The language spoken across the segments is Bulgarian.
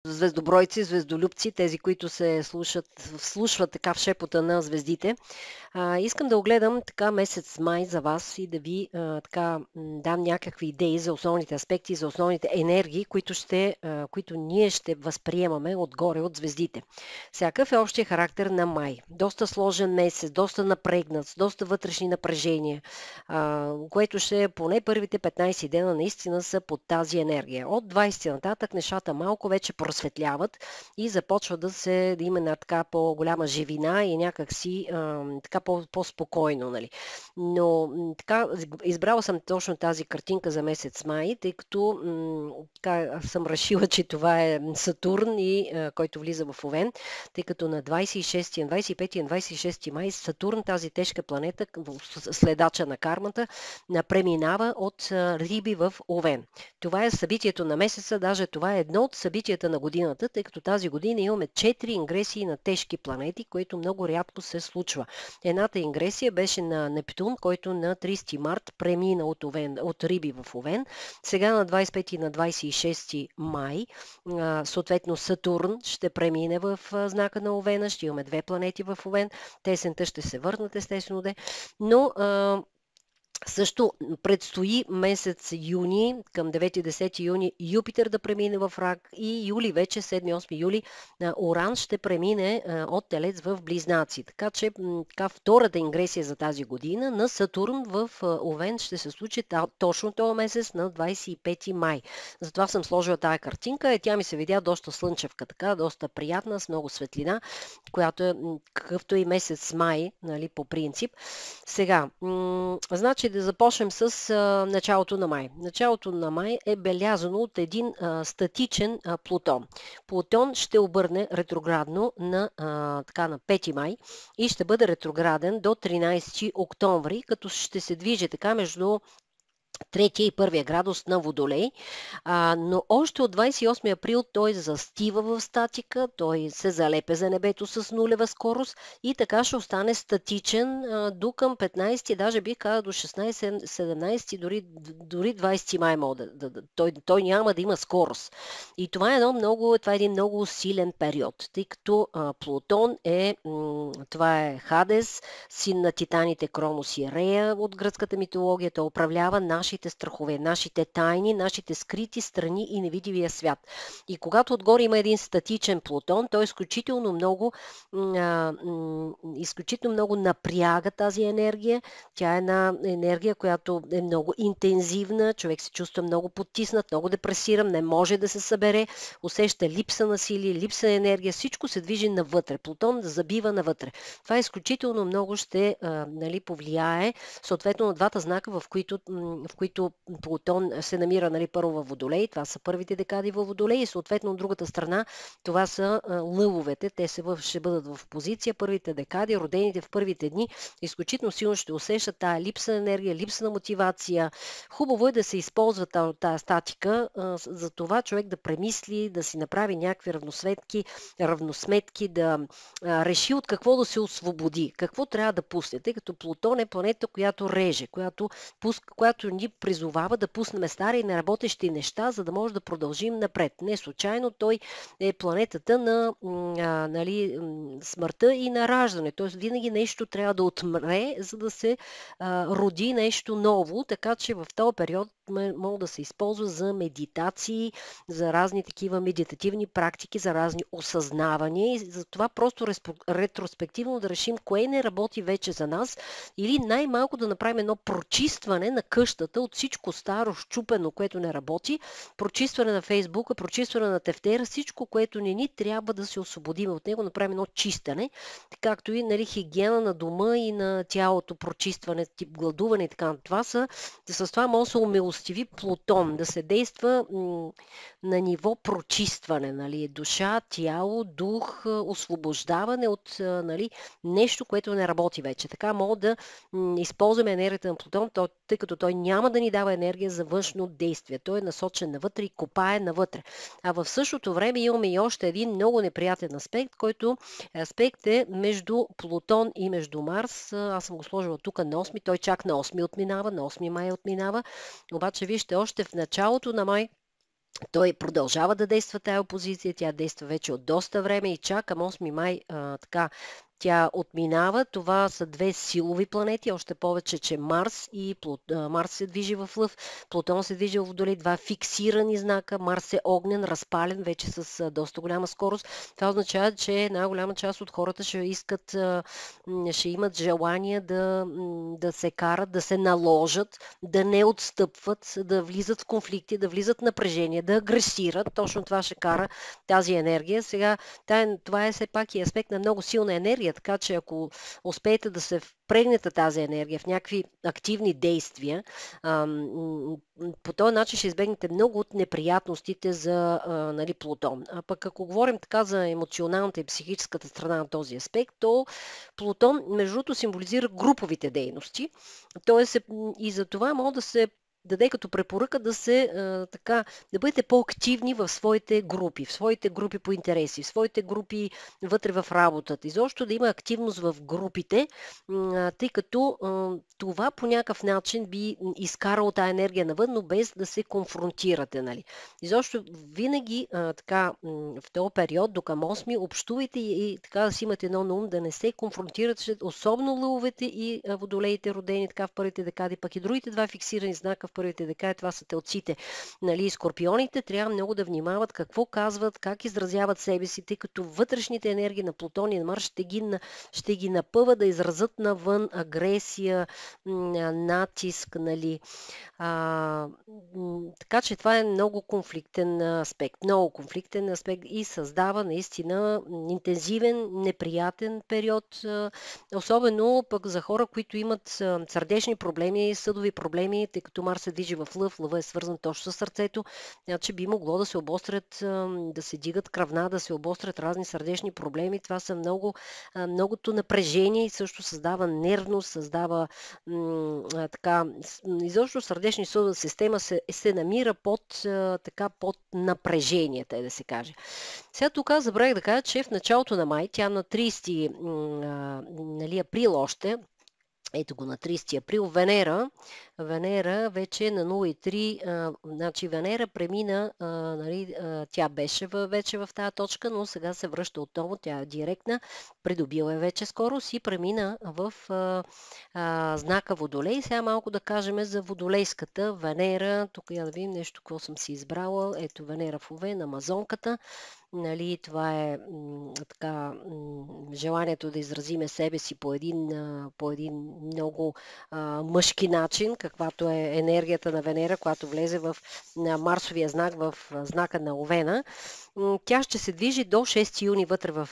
звездобройци, звездолюбци, тези, които се вслушват така в шепота на звездите. Искам да огледам така месец май за вас и да ви дам някакви идеи за основните аспекти, за основните енергии, които ние ще възприемаме отгоре от звездите. Всякакъв е общия характер на май. Доста сложен месец, доста напрегнат, с доста вътрешни напрежения, което ще поне първите 15 дена наистина са под тази енергия. От 20 нататък нещата малко вече просветляват и започва да има на така по-голяма живина и някакси така по-спокойно. Нали. Но така, избрала съм точно тази картинка за месец май, тъй като така съм решила, че това е Сатурн, който влиза в Овен, тъй като на 26, 25 и 26 май Сатурн, тази тежка планета, следача на кармата, преминава от Риби в Овен. Това е събитието на месеца, даже това е едно от събитията на годината, тъй като тази година имаме 4 ингресии на тежки планети, което много рядко се случва. Едната ингресия беше на Нептун, който на 30 март премина от Риби в Овен. Сега на 25 и на 26 май, съответно Сатурн ще премине в знака на Овена, ще имаме 2 планети в Овен. Тесента ще се върнат естествено, но също предстои месец юни, към 9-10 юни Юпитер да премине в Рак и юли вече, 7-8 юли, Уран ще премине от Телец в Близнаци. Така че втората ингресия за тази година на Сатурн в Овен ще се случи точно този месец на 25 май. Затова съм сложила тая картинка. Тя ми се видя доста слънчевка, така, доста приятна, с много светлина, която е какъвто и месец май, нали, по принцип. Сега, значи да започнем с началото на май. Началото на май е белязано от един статичен Плутон. Плутон ще обърне ретроградно на 5 май и ще бъде ретрограден до 13 октомври, като ще се движи така между 3 и 1 градус на Водолей, но още от 28 април той застива в статика, той се залепе за небето с нулева скорост и така ще остане статичен до към 15, даже бих казал до 16, 17, дори 20 май той няма да има скорост. И това е един много силен период, тъй като Плутон това е Хадес, син на титаните Кронос и Рея от гръцката митология, той управлява нашите страхове, нашите тайни, нашите скрити страни и невидимия свят. И когато отгоре има един статичен Плутон, той изключително много напряга тази енергия. Тя е една енергия, която е много интензивна, човек се чувства много потиснат, много депресиран, не може да се събере, усеща липса на сили, липса на енергия, всичко се движи навътре. Плутон забива навътре. Това изключително много ще повлияе съответно на двата знака, в които Плутон се намира първо във Водолей, това са първите декади във Водолей и съответно от другата страна това са лъвовете, те ще бъдат в позиция, първите декади, родените в първите дни, изключително силно ще усещат тая липса на енергия, липса на мотивация. Хубаво е да се използва тази статика, за това човек да премисли, да си направи някакви равносметки, да реши от какво да се освободи, какво трябва да пусне, тъй като Плутон е планета, която реже, която ни призовава да пуснем стари и неработещи неща, за да може да продължим напред. Не случайно той е планетата на смъртта и на раждане. Т.е. винаги нещо трябва да отмре, за да се роди нещо ново, така че в този период мога да се използва за медитации, за разни такива медитативни практики, за разни осъзнавания и за това просто ретроспективно да решим кое не работи вече за нас или най-малко да направим едно прочистване на къщата от всичко старо, щупено, което не работи, прочистване на Фейсбука, прочистване на тефтера, всичко, което не ни трябва да се освободим от него, направим едно чистене, както и хигиена на дома и на тялото, прочистване, тип гладуване и така. С това може да се умилостиви Плутон, да се действа на ниво прочистване, душа, тяло, дух, освобождаване от нещо, което не работи вече. Така мога да използваме енергията на Плутон, тъй като той няма да ни дава енергия за външно действие. Той е насочен навътре и копае навътре. А в същото време имаме и още един много неприятен аспект, който аспект е между Плутон и между Марс. Аз съм го сложила тук на 8, той чак на 8 отминава, на 8 май отминава. Обаче вижте, още в началото на май Той продължава да действа тая опозиция, тя действа вече от доста време и чак към 8 май така тя отминава. Това са две силови планети, още повече, че Марс се движи в Лъв, Плутон се движи в Водолей, два фиксирани знака, Марс е огнен, разпален, вече с доста голяма скорост. Това означава, че една голяма част от хората ще искат, ще имат желание да се карат, да се наложат, да не отстъпват, да влизат в конфликти, да влизат в напрежение, да агресират. Точно това ще кара тази енергия. Сега това е все пак и аспект на много силна енергия, така че ако успеете да се впрегнете тази енергия в някакви активни действия, по този начин ще избегнете много от неприятностите за нали, Плутон. А пък ако говорим така за емоционалната и психическата страна на този аспект, то Плутон, между другото, символизира груповите дейности. Тоест и за това може да се даде като препоръка да бъдете по-активни в своите групи по интереси, в своите групи вътре в работата. Изобщо да има активност в групите, тъй като това по някакъв начин би изкарало тази енергия навън, но без да се конфронтирате. Нали. Изобщо винаги в този период до към 8 общувайте и така да си имате едно на ум, да не се конфронтирате, особено лъвовете и водолеите родени така в първите декади, пък и другите два фиксирани знака в първите декади, това са телците, нали, и скорпионите, трябва много да внимават какво казват, как изразяват себе си, тъй като вътрешните енергии на Плутон и на Марс ще ги напъват да изразят навън агресия, натиск, нали. Така че това е много конфликтен аспект и създава наистина интензивен, неприятен период, особено пък за хора, които имат сърдечни проблеми, съдови проблеми, тъй като Марс се движи в Лъв, Лъва е свързан точно с сърцето, значи би могло да се обострят, да се дигат кръвна, да се обострят разни сърдечни проблеми. Това са многото напрежение и също създава нервност, създава изобщо сърдечно-съдова система се намира под напрежение, тъй да се каже. Сега тук забравих да кажа, че в началото на май, тя на 30 април още, ето го на 30 април, Венера вече е на 0,3, значи Венера премина, нали, тя беше вече в тази точка, но сега се връща отново, тя е директна, придобила е вече скорост и премина в знака Водолей. Сега малко да кажем за водолейската Венера, тук я да видим нещо, какво съм си избрала, ето Венера в Овен, Амазонката. Нали, това е желанието да изразиме себе си по един много мъжки начин, каквато е енергията на Венера, която влезе в Марсовия знак, в знака на Овена. Тя ще се движи до 6 юни вътре в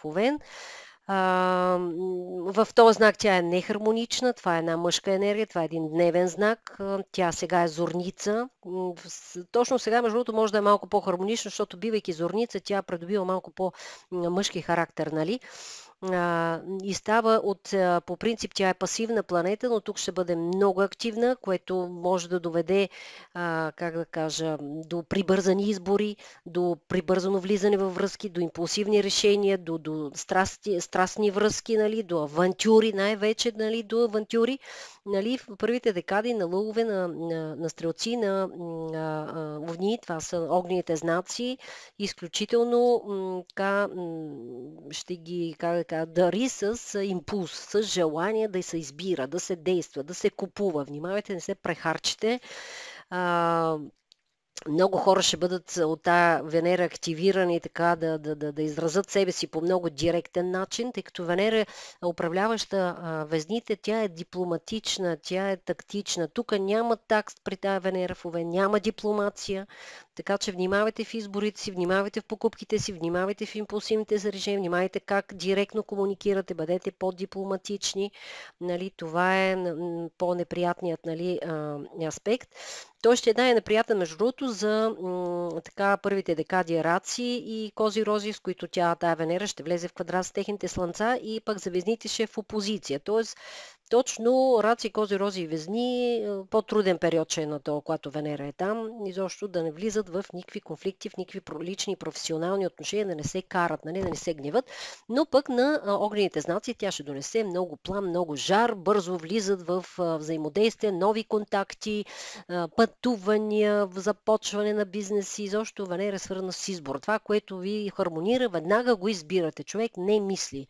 Овен. В този знак тя е нехармонична, това е една мъжка енергия, това е един дневен знак, тя сега е Зорница. Точно сега, между другото, може да е малко по-хармонична, защото бивайки Зорница, тя придобива малко по-мъжки характер, нали? И става по принцип тя е пасивна планета, но тук ще бъде много активна, което може да доведе, до прибързани избори, до прибързано влизане във връзки, до импулсивни решения, до страстни връзки, нали, до авантюри, най-вече, нали, до авантюри. Нали, в първите декади на лъвове, на стрелци, на овни, това са огнените знаци, изключително ще ги дари с импулс, с желание да се избира, да се действа, да се купува. Внимавайте, не се прехарчите. Много хора ще бъдат от тази Венера активирани така да изразят себе си по много директен начин, тъй като Венера е управляваща везните, тя е дипломатична, тя е тактична. Тук няма такт при тази Венера в Овен, няма дипломация, така че внимавайте в изборите си, внимавайте в покупките си, внимавайте в импулсивните си решения, внимавайте как директно комуникирате, бъдете по-дипломатични. Нали, това е по-неприятният, нали, аспект. Той ще е най-неприятен, между другото, за първите декади Раци и Кози-Рози, с които тая Венера ще влезе в квадрат с техните слънца и пък за везните ще е в опозиция. Тоест, точно Раци, Кози, Рози и Везни, по-труден период, че е на то, когато Венера е там, изобщо да не влизат в никакви конфликти, в никакви лични и професионални отношения, да не се карат, нали, да не се гневат, но пък на огнените знаци тя ще донесе много плам, много жар, бързо влизат в взаимодействие, нови контакти, пътувания, започване на бизнеси, изобщо Венера е свързана с избор. Това, което ви хармонира, веднага го избирате. Човек не мисли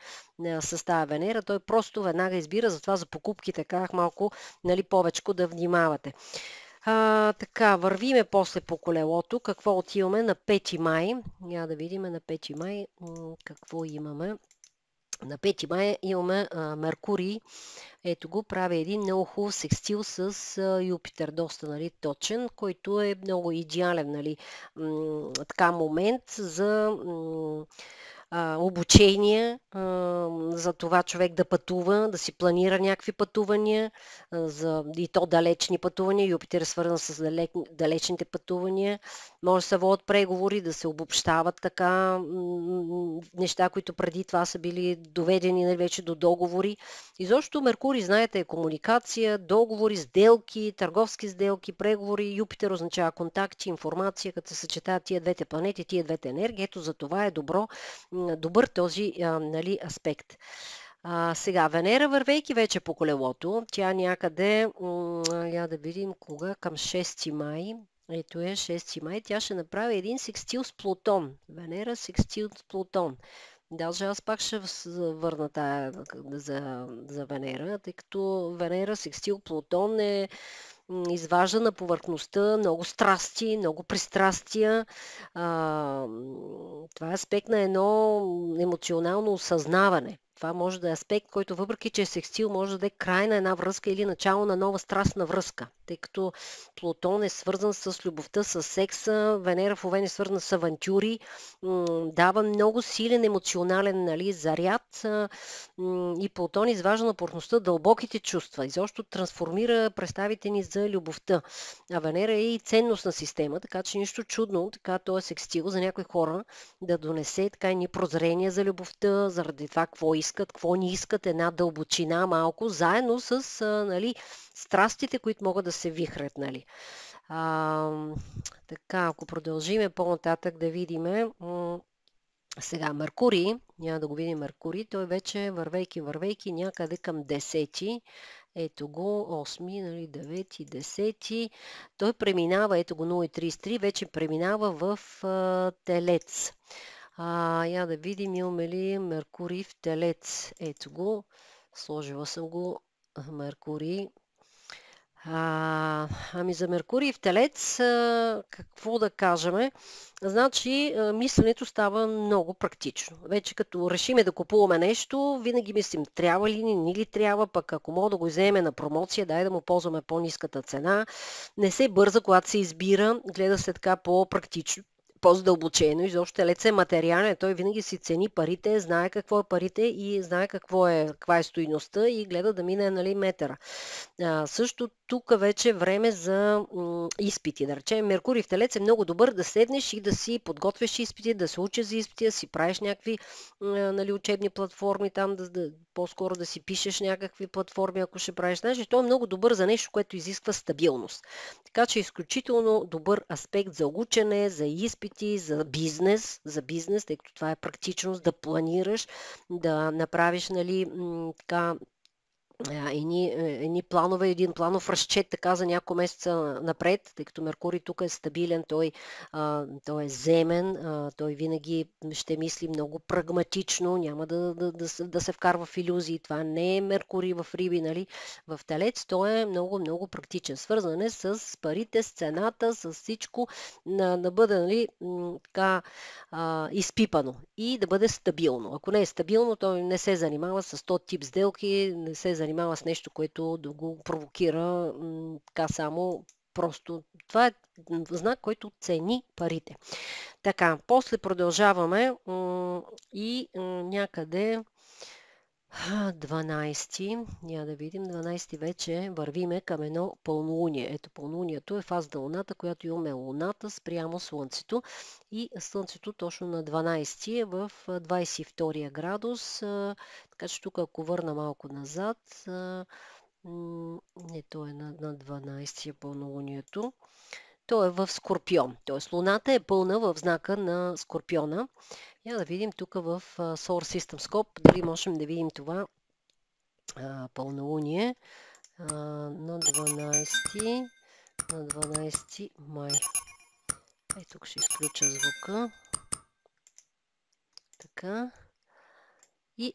с тази Венера, той просто веднага избира, затова за покупките казах малко, нали, повечко да внимавате. Така, вървиме после по колелото. Какво отиваме на 5 май? Я да видим на 5 май какво имаме. На 5 май имаме Меркурий. Ето го, прави един много хубав секстил с Юпитер, доста, нали, точен, който е много идеален, нали, така момент за обучение, за това човек да пътува, да си планира някакви пътувания, и то далечни пътувания. Юпитер е свързан с далечните пътувания. Може да се водят преговори, да се обобщават така неща, които преди това са били доведени, нали, вече до договори. Изобщо Меркурий, знаете, е комуникация, договори, сделки, търговски сделки, преговори. Юпитер означава контакти, информация, като се съчетаят тия двете планети, тия двете енергии. Ето за това е добър този, нали, аспект. Сега, Венера, вървейки вече по колелото, тя някъде, я да видим кога, към 6 май, ето е 6 май, тя ще направи един секстил с Плутон. Венера секстил с Плутон. Даже аз пак ще върна тая за Венера, тъй като Венера секстил Плутон е изважда на повърхността много страсти, много пристрастия. Това е аспект на едно емоционално осъзнаване. Това може да е аспект, който въпреки, че е секстил, може да е край на една връзка или начало на нова страстна връзка. Тъй като Плутон е свързан с любовта, с секса, Венера в Овен е свързана с авантюри, дава много силен емоционален, нали, заряд и Плутон изважда на повърхността дълбоките чувства. Изобщо трансформира представите ни за любовта. А Венера е и ценностна система, така че нищо чудно, така този секстил за някои хора да донесе така и прозрения за любовта, заради това какво искат, какво ни искат, една дълбочина малко, заедно с, нали, страстите, които могат да се вихрят, нали. Така, ако продължиме по-нататък да видиме, сега Меркурий, няма да го видим Меркурий, той вече вървейки някъде към 10-ти, ето го, 8, нали, 9, 10, той преминава, ето го 0,33, вече преминава в Телец. Я да видим, имаме ли Меркурий в Телец. Ето го, сложила съм го, Меркурий. Ами за Меркурий в Телец, какво да кажем? Значи, мисленето става много практично. Вече като решиме да купуваме нещо, винаги мислим, трябва ли ни ли трябва, пък ако мога да го вземе на промоция, дай да му ползваме по-ниската цена. Не се бърза, когато се избира, гледа се така по-практично, по-задълбочено. Изобщо Телец е материален, той винаги си цени парите, знае какво е парите и знае каква е стойността и гледа да мине, нали, метъра. Също тук вече е време за изпити. Да речем, Меркурий в Телец е много добър да седнеш и да си подготвяш изпити, да се учиш за изпити, да си правиш някакви, нали, учебни платформи, там по-скоро да си пишеш някакви платформи, ако ще правиш. Значи, той е много добър за нещо, което изисква стабилност. Така че е изключително добър аспект за учене, за изпити, за бизнес, тъй като това е практичност, да планираш, да направиш, нали, така, едни планове, един планов разчет така за няколко месеца напред, тъй като Меркурий тук е стабилен, той е земен, той винаги ще мисли много прагматично, няма да се вкарва в илюзии. Това не е Меркурий в Риби, нали? В Телец той е много, много практичен. Свързан е с парите, с цената, с всичко, да бъде, нали, така изпипано и да бъде стабилно. Ако не е стабилно, той не се занимава с този тип сделки, не се занимава с нещо, което да го провокира така само просто. Това е знак, който цени парите. Така, после продължаваме и някъде 12. Няма да видим. 12 вече вървиме към едно пълнолуние. Ето пълнолунието е фаза на Луната, която имаме Луната спрямо Слънцето. И Слънцето точно на 12 е в 22 градус. Така че тук, ако върна малко назад, не, то е на 12 е пълнолунието. То е в Скорпион. Т.е. Луната е пълна в знака на Скорпиона. Я да видим тук в Solar System Scope, дали можем да видим това пълнолуние на 12 май. Тук ще изключа звука. Така. И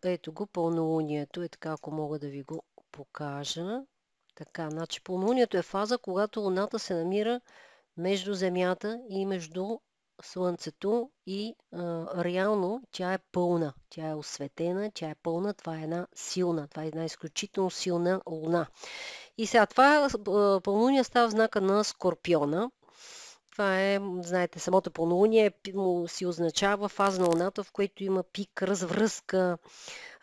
ето го пълнолунието. Така, ако мога да ви го покажа. Така, значи пълнолунието е фаза, когато Луната се намира между Земята и между Слънцето и реално тя е пълна, тя е осветена, тя е пълна, това е една изключително силна Луна. И сега това пълнолуние става в знака на Скорпиона. Това е, знаете, самото пълнолуние си означава фаза на Луната, в която има пик, развръзка,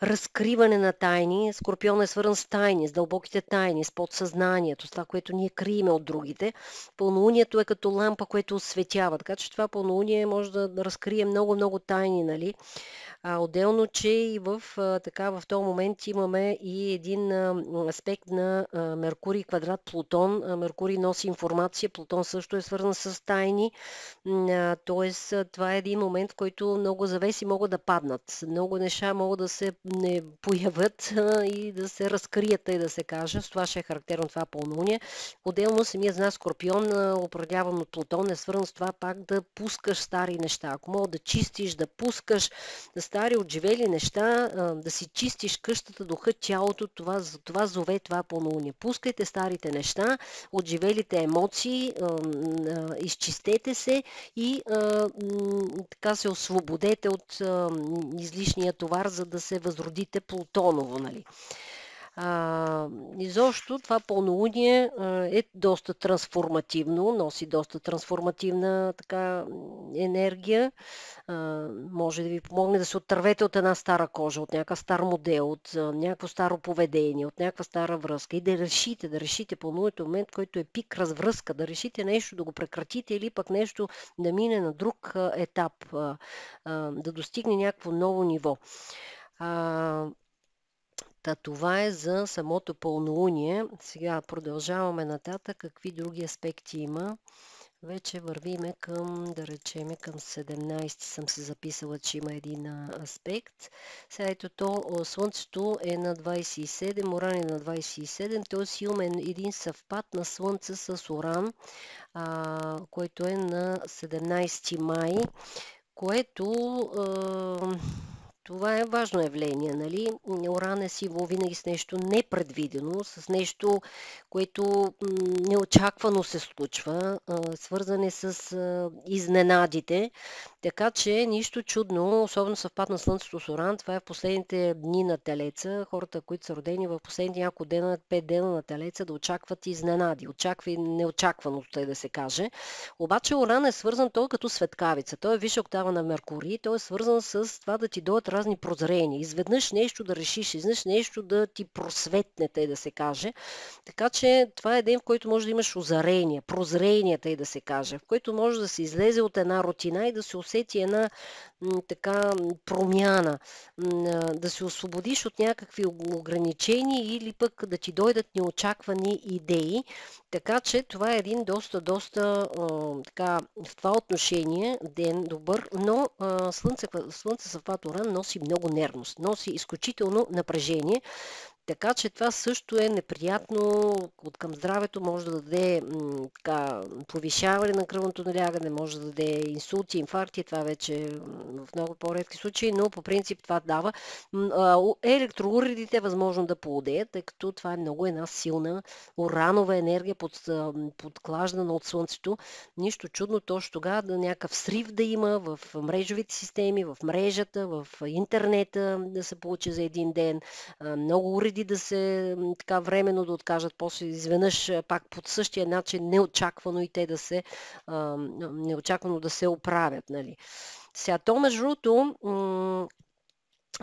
разкриване на тайни. Скорпион е свързан с тайни, с дълбоките тайни, с подсъзнанието, с това, което ние криеме от другите. Пълнолунието е като лампа, което осветява. Така че това пълнолуние може да разкрие много тайни, нали? Отделно, че и в този момент имаме и един аспект на Меркурий квадрат Плутон. Меркурий носи информация, Плутон също е свързан с тайни. Тоест, това е един момент, в който много завеси могат да паднат. Много неща могат да се не появят и да се разкрият, и да се каже. С това ще е характерно това пълнолуние. Отделно самия знак Скорпион, управляван от Плутон, е свързан с това пак да пускаш стари неща. Ако мога да чистиш, да пускаш стари отживели неща, да си чистиш къщата, духа, тялото, това зове това пълнолуние. Пускайте старите неща, отживелите емоции, изчистете се и така се освободете от излишния товар, за да се възродите Плутоново, нали? Изобщо това пълнолуние е доста трансформативно, носи доста трансформативна така енергия. Може да ви помогне да се отървете от една стара кожа, от някакъв стар модел, от някакво старо поведение, от някаква стара връзка и да решите пълнолунието момент, който е пик развръзка, да решите нещо, да го прекратите или пък нещо да мине на друг етап, да достигне някакво ново ниво. Това е за самото пълнолуние. Сега продължаваме нататък. Какви други аспекти има? Вече вървиме към, да речеме, към 17 съм се записала, че има един аспект. Сега ето Слънцето е на 27, Уран е на 27, т.е. имаме един съвпад на Слънце с Уран, който е на 17 май, което това е важно явление, нали? Уран е символ винаги с нещо непредвидено, с нещо, което неочаквано се случва, свързане с изненадите. Така че нищо чудно, особено съвпад на Слънцето с Уран, това е в последните дни на Телеца, хората, които са родени в последните няколко дена, 5 дена на Телеца, да очакват изненади, очаква и неочакваното, да се каже. Обаче Уран е свързан той като светкавица, той е висша октава на Меркурий, той е свързан с това да ти дойдат разни прозрения, изведнъж нещо да решиш, изведнъж нещо да ти просветне, тъй да се каже. Така че това е ден, в който може да имаш озарения, прозрения, тъй да се каже, в който може да се излезе от една рутина и да се усети една така промяна, да се освободиш от някакви ограничения или пък да ти дойдат неочаквани идеи. Така че това е един доста така, в това отношение ден добър, но Слънце съвпад Уран носи много нервност, носи изключително напрежение. Така че това също е неприятно, от към здравето може да даде така, повишаване на кръвното налягане, може да даде инсулти, инфаркти, това вече в много по-редки случаи, но по принцип това дава. Електроуредите е възможно да поудеят, тъй като това е много една силна уранова енергия, подклаждана от Слънцето. Нищо чудно точно тогава да някакъв срив да има в мрежовите системи, в мрежата, в интернета да се получи за един ден. Много уреди да се така временно да откажат, после изведнъж пак по същия начин неочаквано и те неочаквано да се оправят. Нали. Сега то между другото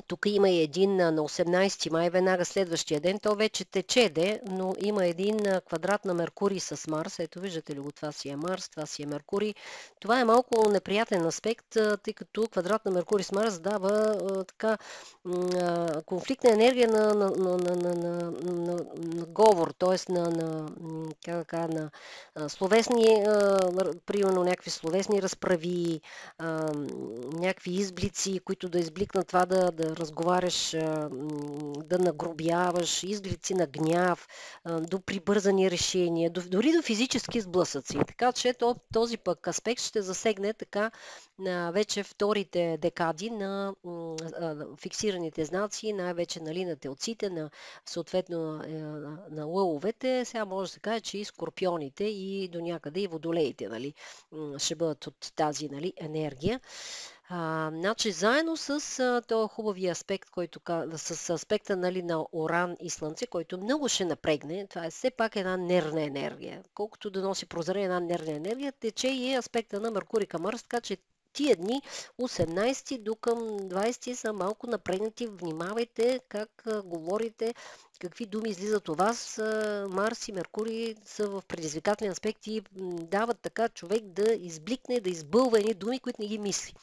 Тук има и един на 18 май, веднага следващия ден. То вече тече, но има един квадрат на Меркурий с Марс. Ето виждате ли го, това си е Марс, това си е Меркурий. Това е малко неприятен аспект, тъй като квадрат на Меркурий с Марс дава така конфликтна енергия на говор, т.е. на словесни, примерно някакви словесни разправи, някакви изблици, които да избликнат това да разговаряш, да нагробяваш, изблици на гняв, до прибързани решения, дори до физически сблъсъци. Така че този пък аспект ще засегне така вече вторите декади на фиксираните знаци, най-вече нали, на телците, съответно на лъвовете. Сега може да се каже, че и скорпионите и до някъде и водолеите нали, ще бъдат от тази нали, енергия. Значи, заедно с този хубавия аспект, който с аспекта нали, на Оран и Слънце, който много ще напрегне, това е все пак една нервна енергия. Колкото да носи прозрение една нервна енергия, тече и аспекта на Меркурий към Марс, така че тия дни, 18 до към 20 са малко напрегнати. Внимавайте как говорите, какви думи излизат от вас. Марс и Меркурий са в предизвикателен аспект и дават така човек да избликне, да избълва едни думи, които не ги мисли.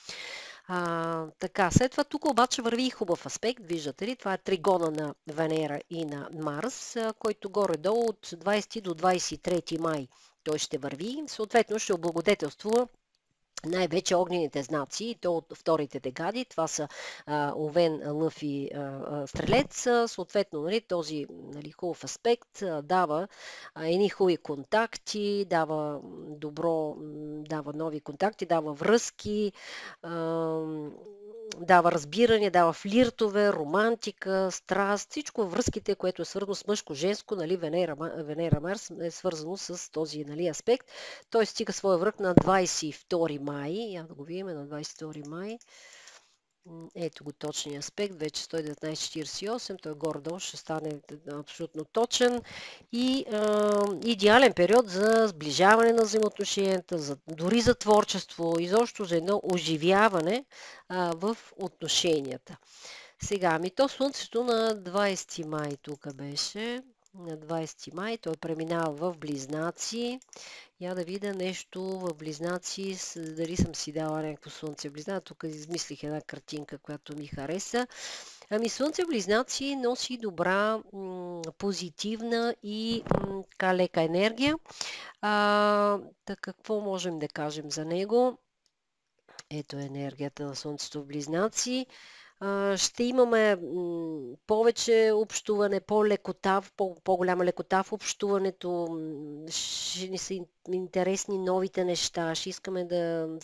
Така, след това тук обаче върви и хубав аспект, виждате ли, това е тригона на Венера и на Марс, който горе-долу от 20 до 23 май той ще върви, съответно ще облагодетелствува най-вече огнените знаци, и то от вторите декади, това са Овен, Лъв и Стрелец, съответно нали, този нали, хубав аспект дава едни хубави контакти, дава нови контакти, дава връзки, дава разбиране, дава флиртове, романтика, страст, всичко връзките, което е свързано с мъжко-женско, нали, Венера Марс е свързано с този нали, аспект. Той стига своя връх на 22 май. Я да го видим на 22 май. Ето го точния аспект, вече 119.48, той горе-долу ще стане абсолютно точен и идеален период за сближаване на взаимоотношенията, дори за творчество, изобщо за едно оживяване в отношенията. Сега, то Слънцето на 20 май тук беше, на 20 май, той преминава в Близнаци. Я да видя нещо в Близнаци, дали съм си дала някакво Слънце в Близнаци. Тук измислих една картинка, която ми хареса. Слънце в Близнаци носи добра, позитивна и така лека енергия. Так какво можем да кажем за него? Ето енергията на Слънцето в Близнаци. Ще имаме повече общуване, по-голяма лекота в общуването, ще ни са интересни новите неща, ще искаме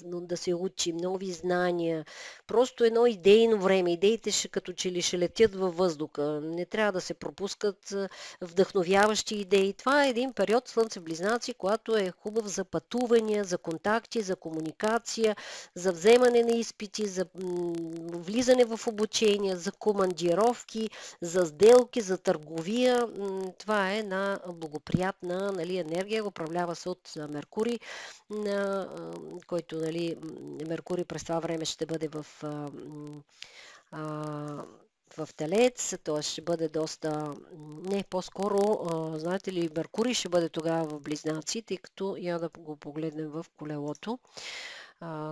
да се учим, нови знания, просто едно идейно време. Идеите като че ли ще летят във въздуха, не трябва да се пропускат вдъхновяващи идеи. Това е един период Слънце в Близнаци, когато е хубав за пътувания, за контакти, за комуникация, за вземане на изпити, за влизане в обучение, за командировки, за сделки, за търговия. Това е една благоприятна нали, енергия, управлява се от Меркурий, който нали, Меркурий през това време ще бъде в Телец, т.е. ще бъде доста, не, по-скоро, знаете ли, Меркурий ще бъде тогава в Близнаци, тъй като я да го погледнем в колелото.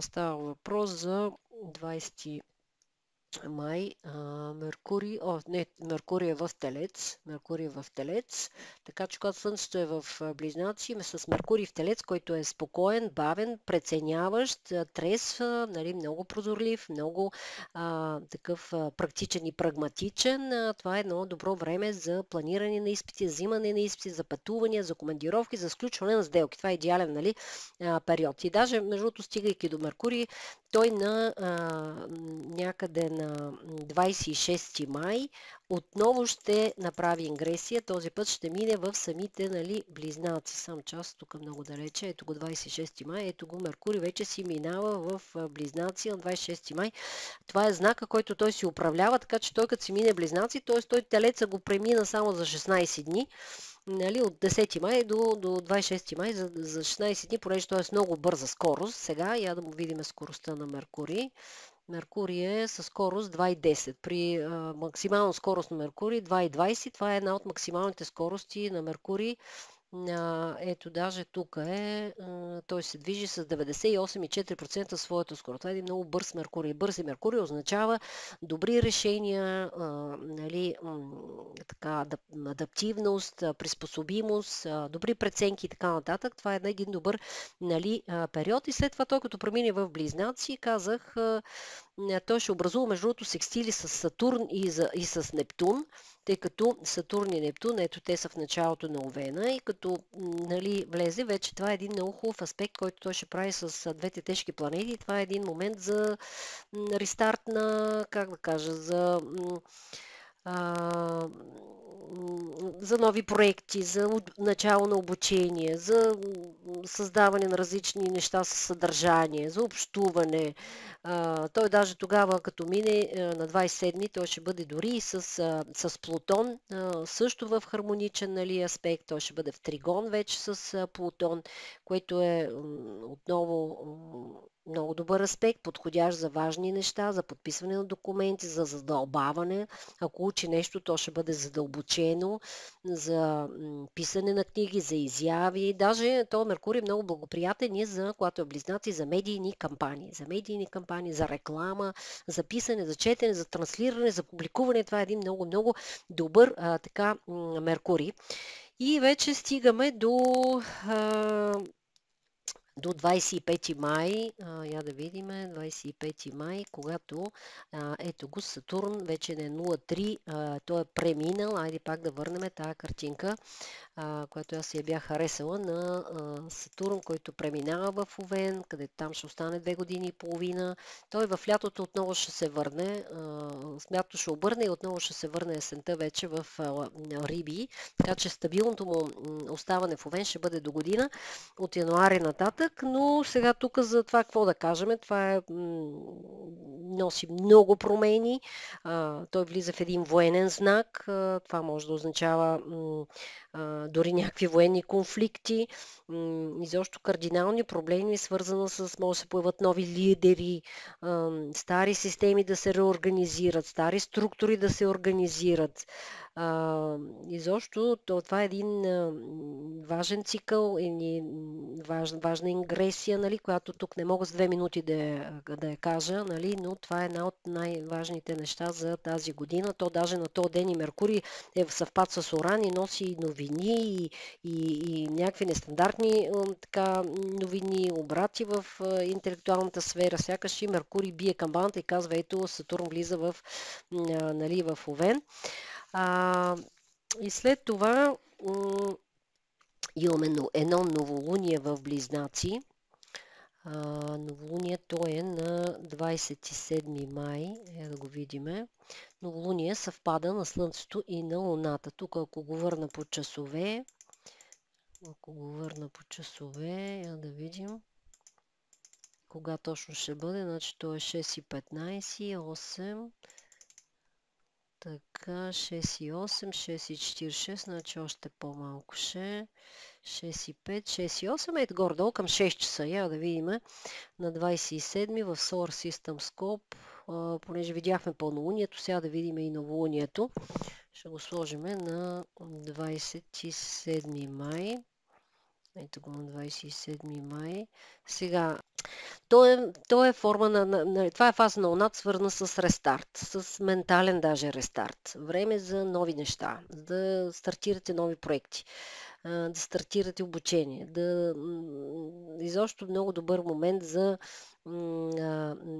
Става въпрос за 20 май, Меркурий е в Телец, така че когато Слънцето е в Близнаци, с Меркурий в Телец, който е спокоен, бавен, преценяващ, трезв, нали, много прозорлив, много такъв практичен и прагматичен. Това е едно добро време за планиране на изпити, взимане на изпити, за пътувания, за командировки, за сключване на сделки. Това е идеален нали, период. И даже, между другото, стигайки до Меркурий, той някъде на 26 май отново ще направи ингресия. Този път ще мине в самите нали, Близнаци. Сам част тук много далече. Ето го 26 май. Ето го Меркурий вече си минава в Близнаци на 26 май. Това е знака, който той си управлява, така че той като си мине Близнаци, т.е. той Телеца го премина само за 16 дни. Нали, от 10 май до 26 май за 16 дни, понеже той е с много бърза скорост. Сега я да му видим скоростта на Меркурий. Меркурий е със скорост 2,10. При максимална скорост на Меркурий 2,20. Това е една от максималните скорости на Меркурий. Ето, даже тук е, той се движи с 98,4% своята скорост. Това е един много бърз Меркурий. Бърз и Меркурий означава добри решения, нали, така, адаптивност, приспособимост, добри преценки и така нататък. Това е един добър, нали, период. И след това той като премине в Близнаци, казах, той ще образува между другото секстили с Сатурн и с Нептун, тъй като Сатурн и Нептун, ето те са в началото на Овена и като, нали, влезе, вече това е един много хубав аспект, който той ще прави с двете тежки планети. Това е един момент за рестарт на, как да кажа, за нови проекти, за начало на обучение, за създаване на различни неща с съдържание, за общуване. Той даже тогава, като мине на 27-ми, той ще бъде дори и с Плутон, също в хармоничен, нали, аспект. Той ще бъде в тригон вече с Плутон, което е отново много добър аспект, подходящ за важни неща, за подписване на документи, за задълбаване. Ако учи нещо, то ще бъде задълбочено, за писане на книги, за изяви. Даже този Меркурий е много благоприятен и за, когато е Близнаци, за медийни кампании. За медийни кампании, за реклама, за писане, за четене, за транслиране, за публикуване. Това е един много, много добър така Меркурий. И вече стигаме до 25 май, я да видим, 25 май, когато ето го Сатурн вече не е 0,3, той е преминал, айде пак да върнем тази картинка, която аз я бях харесала, на Сатурн, който преминава в Овен, където там ще остане 2 години и половина. Той в лятото отново ще се върне, смято ще обърне и отново ще се върне есента вече в Риби, така че стабилното му оставане в Овен ще бъде до година, от януари нататък. Но сега тук за това какво да кажем, това носи много промени, той влиза в един военен знак, това може да означава дори някакви военни конфликти, изобщо кардинални проблеми, свързано с, може да се появят нови лидери, стари системи да се реорганизират, стари структури да се организират. Изобщо това е един важен цикъл, важна ингресия, нали, която тук не мога с 2 минути да я кажа, нали, но това е една от най-важните неща за тази година. То даже на този ден и Меркурий е в съвпад с Уран и носи новини и някакви нестандартни така, новини, обрати в интелектуалната сфера. Сякаш и Меркурий бие камбаната и казва, ето Сатурн влиза нали, в Овен. И след това имаме едно новолуние в Близнаци. Новолунието е на 27 май. Да го видиме. Новолуние съвпада на Слънцето и на Луната. Тук ако го върна по часове, да видим кога точно ще бъде. Значи то е 6:15, 8, така, 6:08, 6:46, значи още по-малко 6:05, 6:08, ето горе-долу към 6 часа. Я да видим на 27 в Solar System Scope, понеже видяхме пълнолунието, сега да видим и новолунието. Ще го сложим на 27 май. Ето го на 27 май. Сега, то е форма това е фаза на Луната, свързана с рестарт, с ментален даже рестарт. Време за нови неща, да стартирате нови проекти, да стартирате обучение, изобщо много добър момент за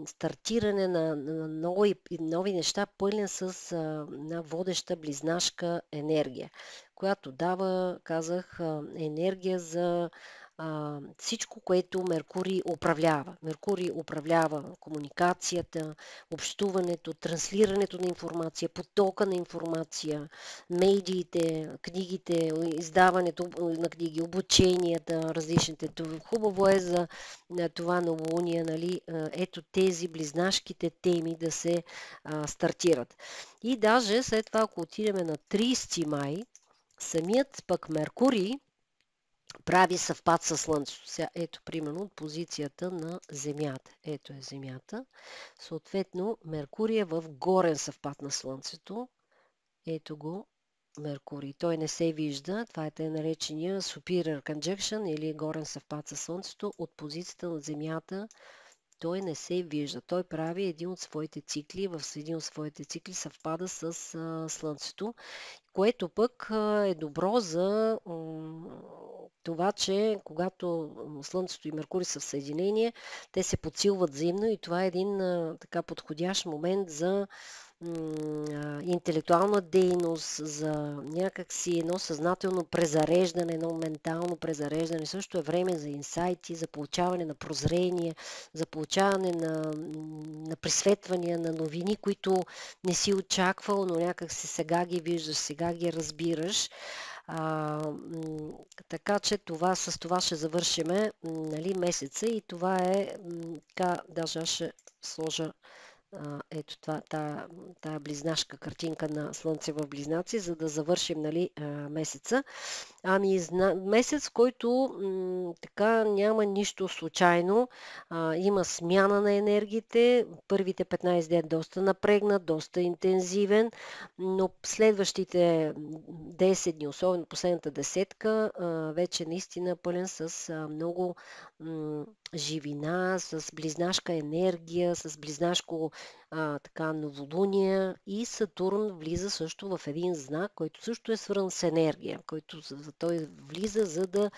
стартиране на нови неща, пълен с водеща близнашка енергия, която дава, казах, енергия за всичко, което Меркурий управлява. Меркурий управлява комуникацията, общуването, транслирането на информация, потока на информация, медиите, книгите, издаването на книги, обученията, различните. Хубаво е за това новолуние, нали, ето тези близнашките теми да се стартират. И даже след това, ако отидем на 30 май, самият пък Меркурий прави съвпад с Слънцето. Сега, ето, примерно, от позицията на Земята. Ето е Земята. Съответно, Меркурий е в горен съвпад на Слънцето. Ето го Меркурий. Той не се вижда. Това е тъй наречения Superior Conjunction или горен съвпад с Слънцето. От позицията на Земята той не се вижда. Той прави един от своите цикли. В един от своите цикли съвпада с Слънцето, което пък е добро за това, че когато Слънцето и Меркурий са в съединение, те се подсилват взаимно и това е един така подходящ момент за интелектуална дейност, за някакси едно съзнателно презареждане, едно ментално презареждане. Също е време за инсайти, за получаване на прозрение, за получаване на присветвания, на новини, които не си очаквал, но някак си сега ги виждаш, сега ги разбираш. Така че с това ще завършиме, нали, месеца и това е така, даже аз ще сложа ето тая близнашка картинка на Слънце в Близнаци, за да завършим, нали, месеца. Месец, в който така няма нищо случайно. Има смяна на енергиите. Първите 15 дни доста напрегнат, доста интензивен, но следващите 10 дни, особено последната десетка, вече наистина пълен с много живина, с близнашка енергия, с близнашко така новолуние и Сатурн влиза също в един знак, който също е свързан с енергия, който той влиза за да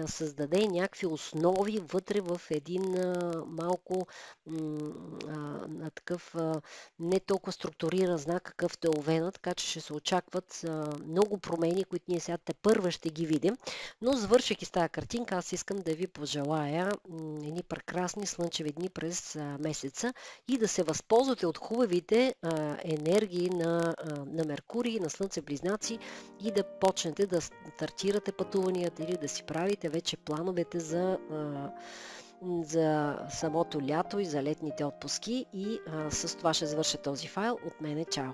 създаде някакви основи вътре в един малко такъв не толкова структуриран знак, какъвто е Овена, така че ще се очакват много промени, които ние сега тепърва ще ги видим. Но завършвайки с тази картинка, аз искам да ви пожелая едни прекрасни слънчеви дни през месеца и да се възползвате от хубавите енергии на Меркурий, на Слънце Близнаци и да почнете да стартирате пътуванията или да си правите вече плановете за самото лято и за летните отпуски. И с това ще завърша този файл. От мене чао!